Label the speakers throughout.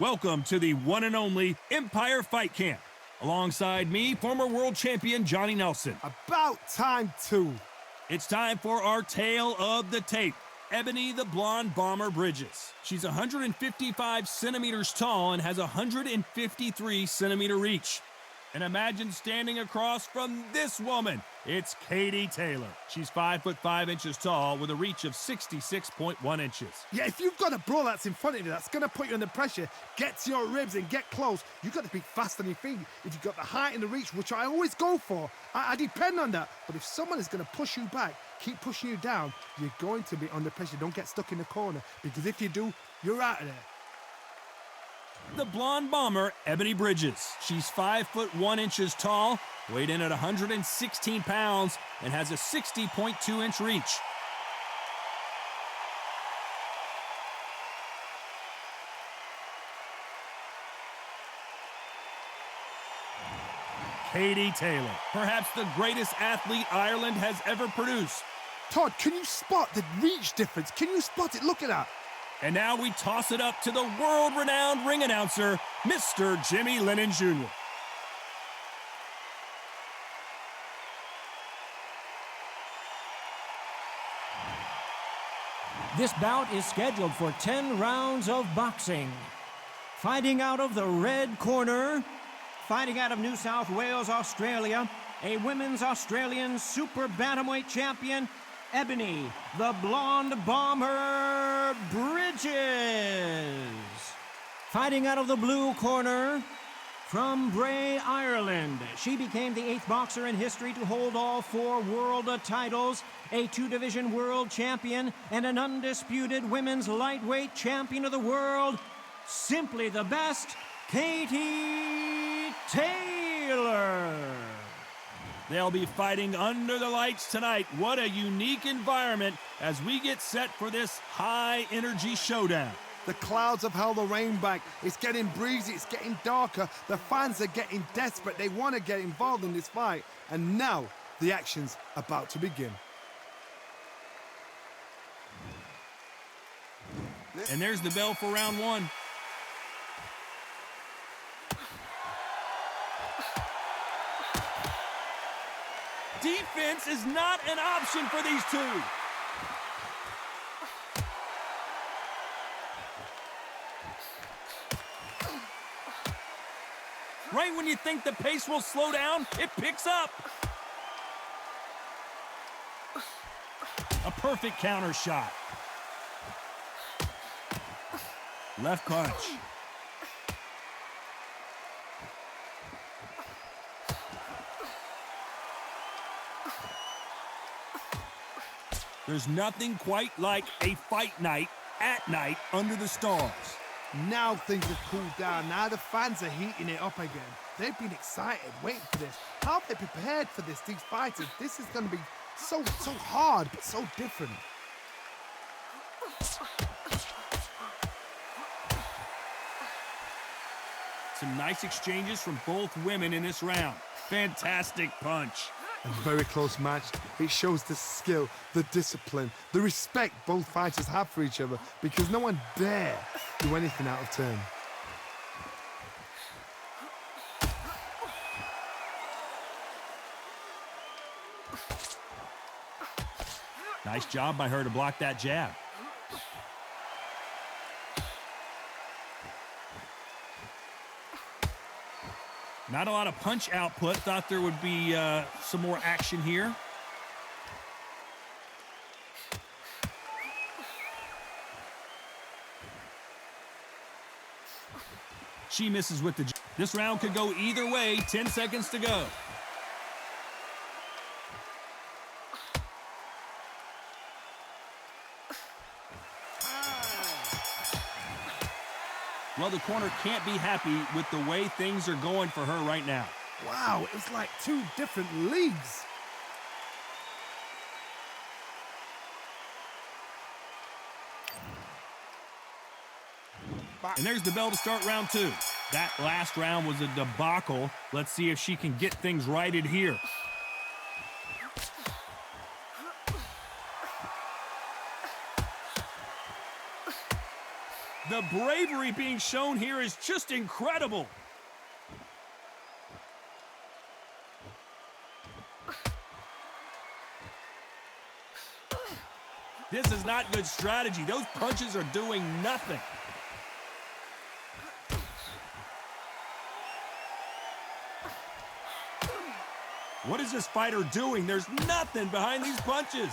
Speaker 1: Welcome to the one and only Empire Fight Camp. Alongside me, former world champion Johnny Nelson.
Speaker 2: About time too.
Speaker 1: It's time for our tale of the tape. Ebanie the Blonde Bomber Bridges. She's 155 centimeters tall and has 153 centimeter reach. And imagine standing across from this woman. It's Katie Taylor. She's 5'5" tall with a reach of 66.1 inches.
Speaker 2: Yeah, if you've got a bro that's in front of you that's going to put you under pressure, get to your ribs and get close, you've got to be fast on your feet. If you've got the height and the reach, which I always go for, I depend on that. But if someone is going to push you back, keep pushing you down, you're going to be under pressure. Don't get stuck in the corner, because if you do, you're out of there.
Speaker 1: The Blonde Bomber, Ebanie Bridges. She's 5'1" tall, weighed in at 116 pounds, and has a 60.2-inch reach. Katie Taylor, perhaps the greatest athlete Ireland has ever produced.
Speaker 2: Todd, can you spot the reach difference? Can you spot it? Look at that.
Speaker 1: And now we toss it up to the world-renowned ring announcer, Mr. Jimmy Lennon Jr.
Speaker 3: This bout is scheduled for 10 rounds of boxing. Fighting out of the red corner, fighting out of New South Wales, Australia, a women's Australian super bantamweight champion, Ebanie, the Blonde Bomber Bridges. Fighting out of the blue corner, from Bray, Ireland, she became the 8th boxer in history to hold all 4 world titles, a 2-division world champion, and an undisputed women's lightweight champion of the world. Simply the best, Katie Taylor.
Speaker 1: They'll be fighting under the lights tonight. What a unique environment as we get set for this high-energy showdown.
Speaker 2: The clouds have held the rain back. It's getting breezy, it's getting darker. The fans are getting desperate. They want to get involved in this fight. And now, the action's about to begin.
Speaker 1: And there's the bell for round 1. Defense is not an option for these two. Right when you think the pace will slow down, it picks up. A perfect counter shot. Left punch. There's nothing quite like a fight night at night under the stars.
Speaker 2: Now things have cooled down. Now the fans are heating it up again. They've been excited, waiting for this. How have they prepared for this, these fighters? This is going to be so hard, but so different.
Speaker 1: Some nice exchanges from both women in this round. Fantastic punch.
Speaker 2: A very close match. It shows the skill, the discipline, the respect both fighters have for each other, because no one dare do anything out of turn.
Speaker 1: Nice job by her to block that jab. Not a lot of punch output. Thought there would be some more action here. She misses with the jab. This round could go either way. 10 seconds to go. Well, the corner can't be happy with the way things are going for her right now.
Speaker 2: Wow, it was like 2 different leagues.
Speaker 1: And there's the bell to start round 2. That last round was a debacle. Let's see if she can get things righted here. The bravery being shown here is just incredible. This is not good strategy. Those punches are doing nothing. What is this fighter doing? There's nothing behind these punches.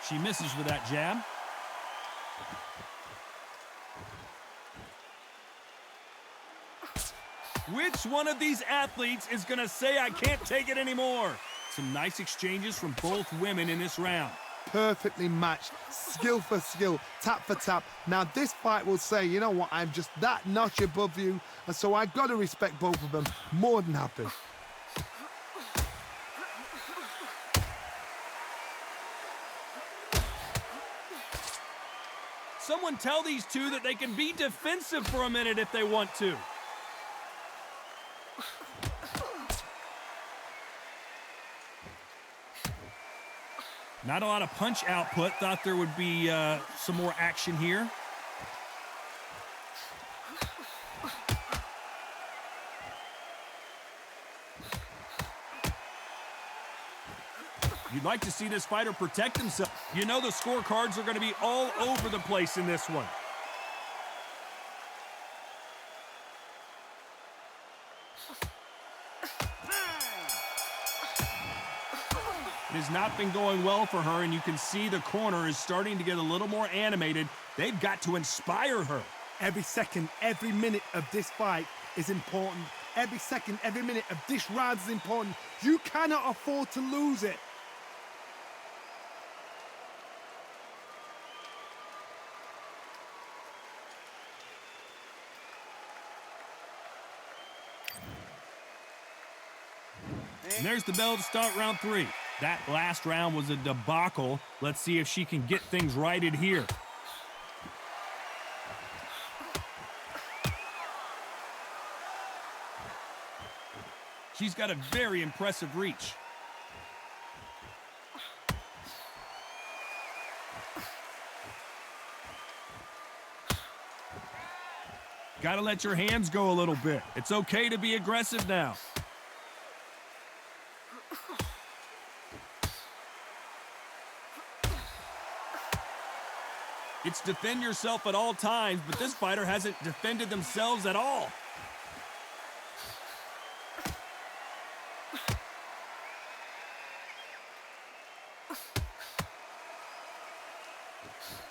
Speaker 1: She misses with that jab. Which one of these athletes is going to say, I can't take it anymore? Some nice exchanges from both women in this round.
Speaker 2: Perfectly matched, skill for skill, tap for tap. Now this fight will say, you know what, I'm just that notch above you, and so I've got to respect both of them. More than happy.
Speaker 1: Someone tell these two that they can be defensive for a minute if they want to. Not a lot of punch output. Thought there would be some more action here. You'd like to see this fighter protect himself. You know the scorecards are going to be all over the place in this one. It has not been going well for her, and you can see the corner is starting to get a little more animated. They've got to inspire her.
Speaker 2: Every second, every minute of this fight is important. Every second, every minute of this round is important. You cannot afford to lose it.
Speaker 1: And there's the bell to start round 3. That last round was a debacle. Let's see if she can get things righted here. She's got a very impressive reach. Gotta let your hands go a little bit. It's okay to be aggressive now. It's defend yourself at all times, but this fighter hasn't defended themselves at all.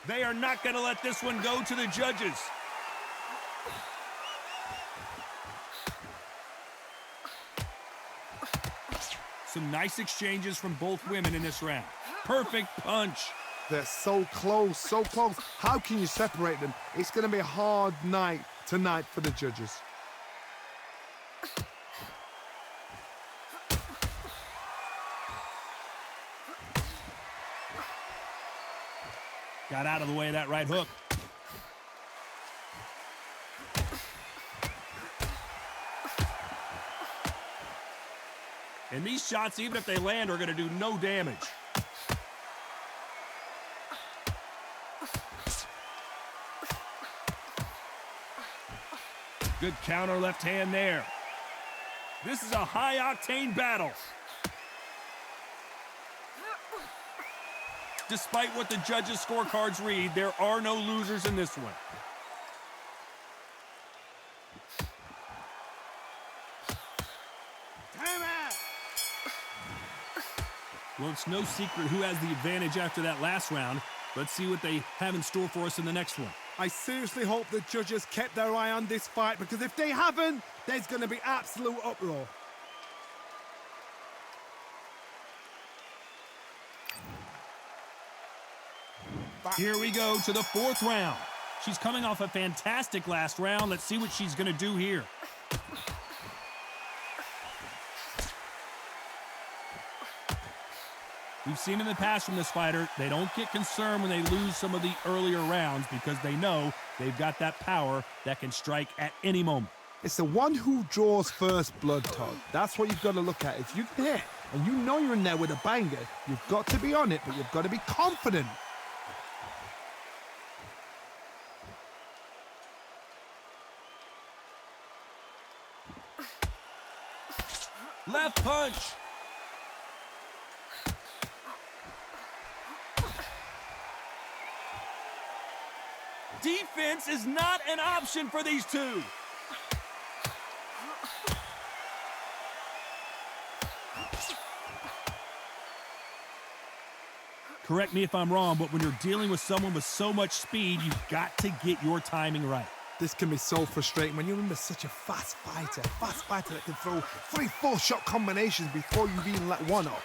Speaker 1: They are not going to let this one go to the judges. Some nice exchanges from both women in this round. Perfect punch.
Speaker 2: They're so close, so close. How can you separate them? It's going to be a hard night tonight for the judges.
Speaker 1: Got out of the way of that right hook. And these shots, even if they land, are going to do no damage. Good counter left hand there. This is a high-octane battle. Despite what the judges' scorecards read, there are no losers in this one. Well, it's no secret who has the advantage after that last round. Let's see what they have in store for us in the next one.
Speaker 2: I seriously hope the judges kept their eye on this fight, because if they haven't, there's going to be absolute uproar.
Speaker 1: Here we go to the 4th round. She's coming off a fantastic last round. Let's see what she's going to do here. We've seen in the past from this fighter, they don't get concerned when they lose some of the earlier rounds because they know they've got that power that can strike at any moment.
Speaker 2: It's the one who draws first blood, Todd. That's what you've got to look at. If you can hit and you know you're in there with a banger, you've got to be on it, but you've got to be confident.
Speaker 1: Left punch. Defense is not an option for these two. Correct me if I'm wrong, but when you're dealing with someone with so much speed, you've got to get your timing right.
Speaker 2: This can be so frustrating when you're under such a fast fighter that can throw 3-4 shot combinations before you've even let one off.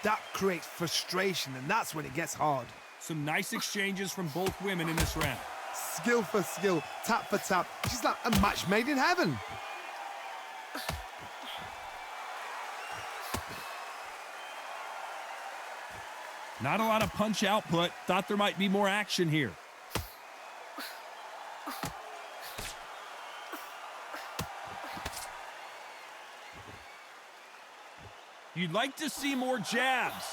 Speaker 2: That creates frustration, and that's when it gets hard.
Speaker 1: Some nice exchanges from both women in this round.
Speaker 2: Skill for skill, tap for tap. She's like a match made in heaven.
Speaker 1: Not a lot of punch output. Thought there might be more action here. You'd like to see more jabs.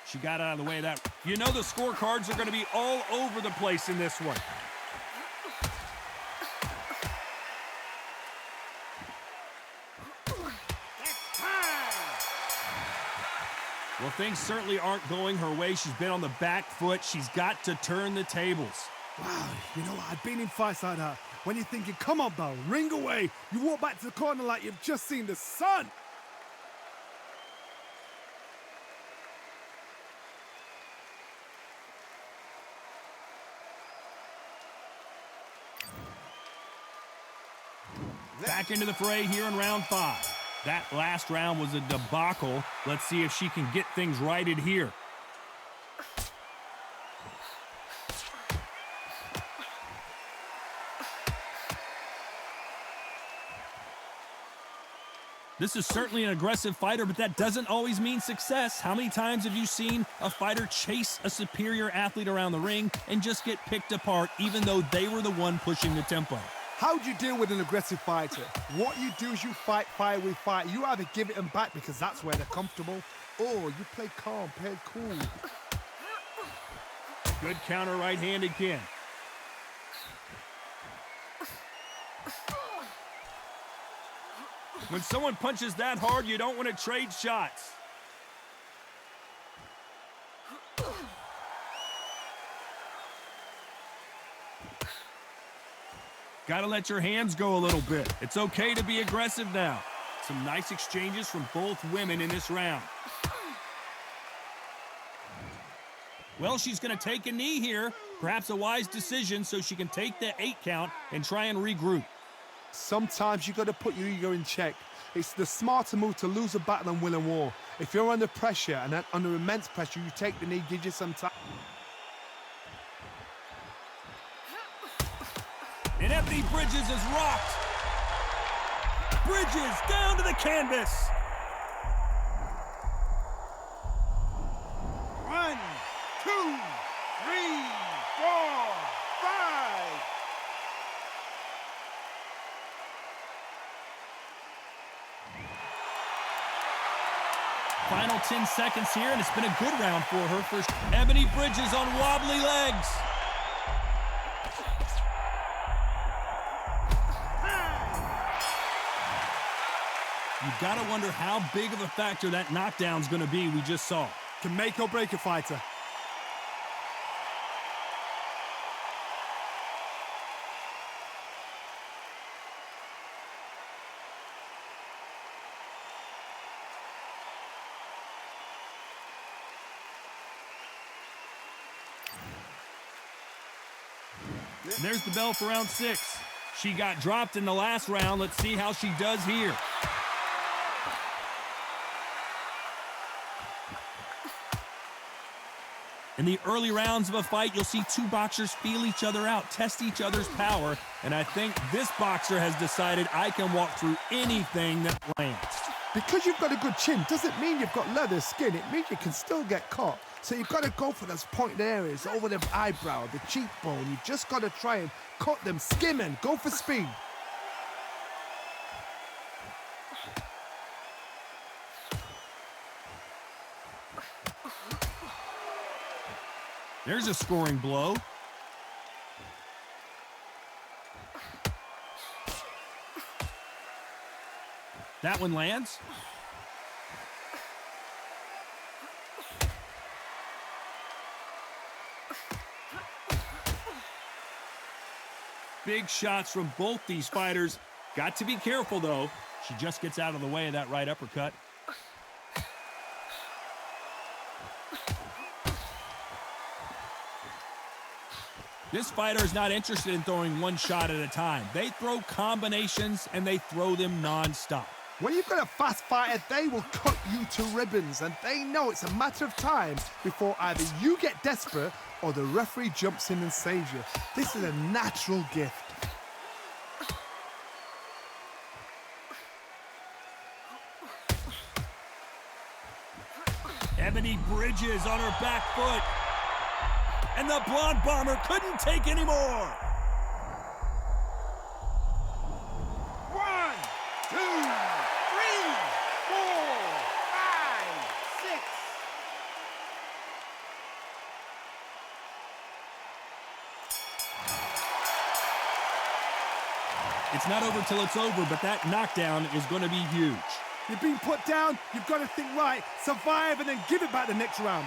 Speaker 1: She got out of the way of that. You know the scorecards are going to be all over the place in this one. Well, things certainly aren't going her way. She's been on the back foot. She's got to turn the tables.
Speaker 2: Wow, you know what? I've been in fights like that. When you're thinking, come on, Belle, ring away. You walk back to the corner like you've just seen the sun.
Speaker 1: Back into the fray here in round 5. That last round was a debacle. Let's see if she can get things righted here. This is certainly an aggressive fighter, but that doesn't always mean success. How many times have you seen a fighter chase a superior athlete around the ring and just get picked apart, even though they were the one pushing the tempo?
Speaker 2: How do you deal with an aggressive fighter? What you do is you fight fire with fire. You either give it them back because that's where they're comfortable, or you play calm, play cool.
Speaker 1: Good counter right-handed Ken. When someone punches that hard, you don't want to trade shots. Got to let your hands go a little bit. It's okay to be aggressive now. Some nice exchanges from both women in this round. Well, she's going to take a knee here. Perhaps a wise decision so she can take the 8 count and try and regroup.
Speaker 2: Sometimes you got to put your ego in check. It's the smarter move to lose a battle and win a war. If you're under pressure and under immense pressure, you take the knee, give you some time.
Speaker 1: And Ebanie Bridges is rocked. Bridges down to the canvas.
Speaker 2: 1, 2, 3, 4, 5.
Speaker 1: Final 10 seconds here, and it's been a good round for her. First, Ebanie Bridges on wobbly legs. You've got to wonder how big of a factor that knockdown's going to be we just saw.
Speaker 2: Can make or break a fighter.
Speaker 1: And there's the bell for round 6. She got dropped in the last round. Let's see how she does here. In the early rounds of a fight, you'll see two boxers feel each other out, test each other's power, and I think this boxer has decided I can walk through anything that lands.
Speaker 2: Because you've got a good chin doesn't mean you've got leather skin. It means you can still get caught. So you've got to go for those pointed areas, over the eyebrow, the cheekbone. You've just got to try and cut them, skim and go for speed.
Speaker 1: There's a scoring blow. That one lands. Big shots from both these fighters. Got to be careful, though. She just gets out of the way of that right uppercut. This fighter is not interested in throwing one shot at a time. They throw combinations, and they throw them non-stop.
Speaker 2: When you've got a fast fighter, they will cut you to ribbons, and they know it's a matter of time before either you get desperate or the referee jumps in and saves you. This is a natural gift.
Speaker 1: Ebanie bridges on her back foot. And the blonde bomber couldn't take any more.
Speaker 2: 1, 2, 3, 4, 5, 6.
Speaker 1: It's not over till it's over, but that knockdown is going to be huge.
Speaker 2: You've been put down, you've got to think right, survive and then give it back the next round.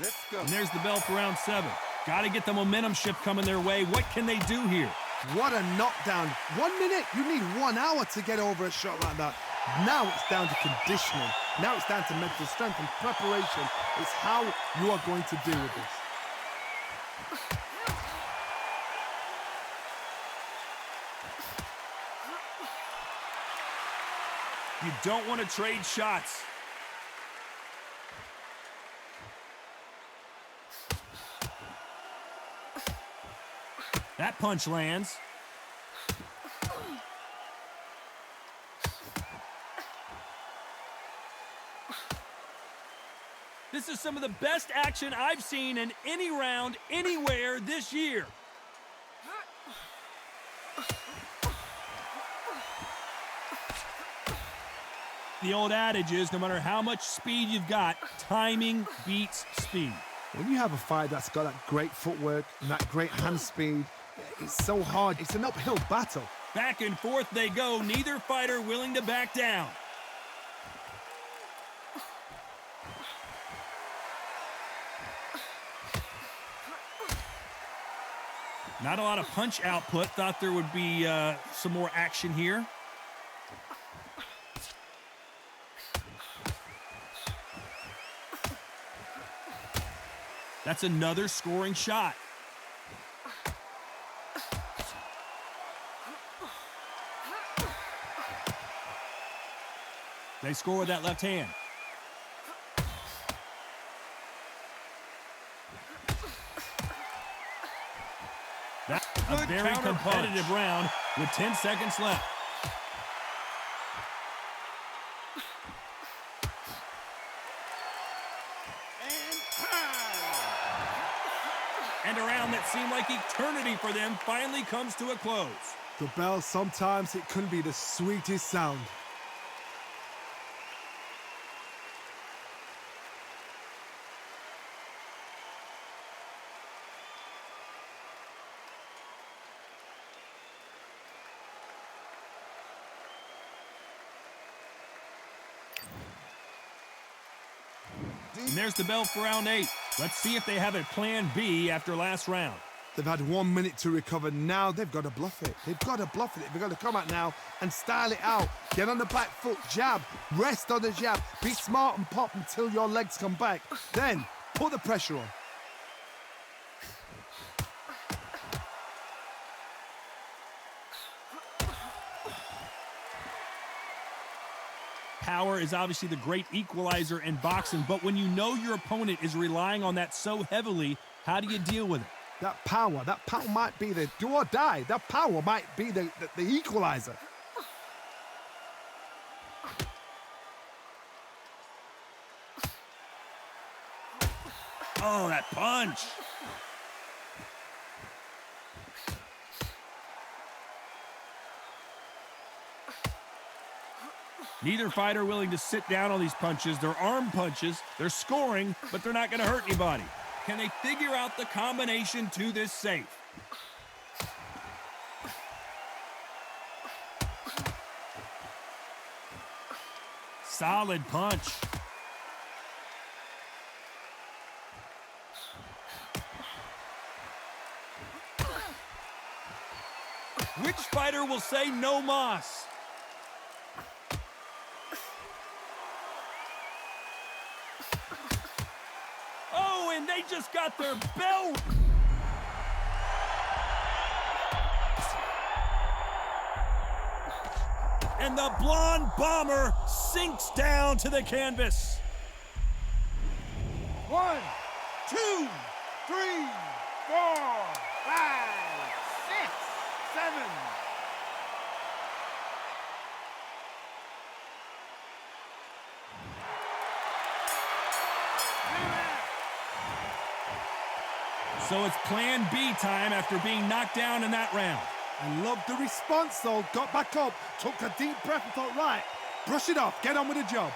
Speaker 2: Let's go.
Speaker 1: And there's the bell for round 7. Got to get the momentum shift coming their way. What can they do here?
Speaker 2: What a knockdown. 1 minute, you need 1 hour to get over a shot like that. Now it's down to conditioning. Now it's down to mental strength and preparation. It's how you are going to deal with this.
Speaker 1: You don't want to trade shots. That punch lands. This is some of the best action I've seen in any round, anywhere this year. The old adage is, no matter how much speed you've got, timing beats speed.
Speaker 2: When you have a fight that's got that great footwork and that great hand speed, it's so hard. It's an uphill battle.
Speaker 1: Back and forth they go, neither fighter willing to back down. Not a lot of punch output. Thought there would be some more action here. That's another scoring shot. They score with that left hand. That's a very competitive round with 10 seconds left. And a round that seemed like eternity for them finally comes to a close.
Speaker 2: The bell, sometimes it can be the sweetest sound.
Speaker 1: And there's the bell for round 8. Let's see if they have a plan B after last round.
Speaker 2: They've had 1 minute to recover. Now they've got to bluff it. They've got to bluff it. They've got to come out now and style it out. Get on the back foot, jab, rest on the jab. Be smart and pop until your legs come back. Then put the pressure on.
Speaker 1: power is obviously the great equalizer in boxing, but when you know your opponent is relying on that so heavily, how do you deal with it?
Speaker 2: That power might be the do or die. That power might be the equalizer.
Speaker 1: Oh, that punch. Neither fighter willing to sit down on these punches. They're arm punches. They're scoring, but they're not going to hurt anybody. Can they figure out the combination to this safe? Solid punch. Which fighter will say no mas? Oh, and they just got their bell. And the blonde bomber sinks down to the canvas.
Speaker 2: 1, 2, 3, 4, 5, 6, 7.
Speaker 1: So it's plan B time after being knocked down in that round.
Speaker 2: I love the response though. Got back up, took a deep breath and thought, right, brush it off, get on with the job.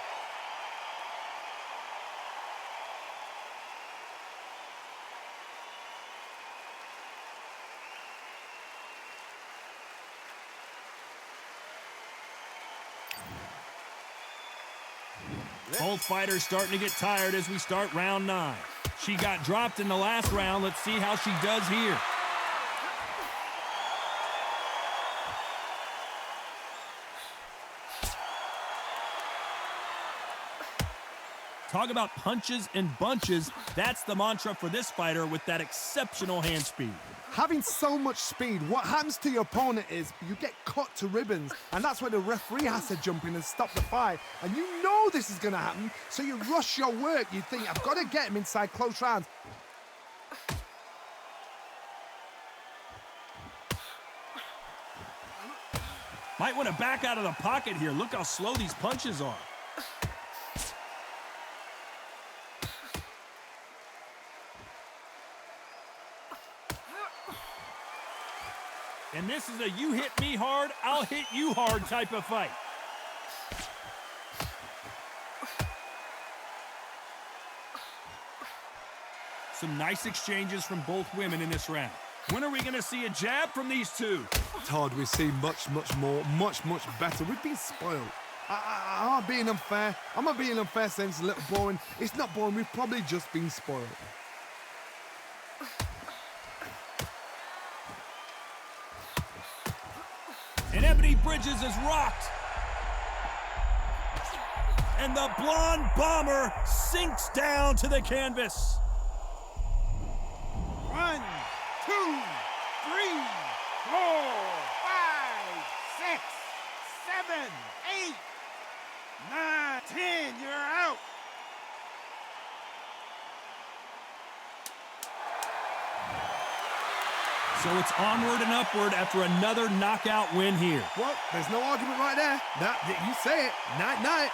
Speaker 1: Both fighters starting to get tired as we start round 9. She got dropped in the last round. Let's see how she does here. Talk about punches and bunches. That's the mantra for this fighter with that exceptional hand speed.
Speaker 2: Having so much speed, what happens to your opponent is you get cut to ribbons, and that's where the referee has to jump in and stop the fight. And you know this is going to happen, so you rush your work. You think, I've got to get him inside close rounds.
Speaker 1: Might want to back out of the pocket here. Look how slow these punches are. And this is a you hit me hard, I'll hit you hard type of fight. Some nice exchanges from both women in this round. When are we going to see a jab from these two?
Speaker 2: Todd, we've seen much more, much better. We've been spoiled. I'm not being unfair. I'm not being unfair saying it's a little boring. It's not boring. We've probably just been spoiled.
Speaker 1: And Ebanie Bridges is rocked. And the blonde bomber sinks down to the canvas.
Speaker 2: 1, 2, 3, 4, 5, 6, 7, 8, 9, 10. You're out.
Speaker 1: So it's onward and upward after another knockout win here.
Speaker 2: Well, there's no argument right there. You say it. Night, night.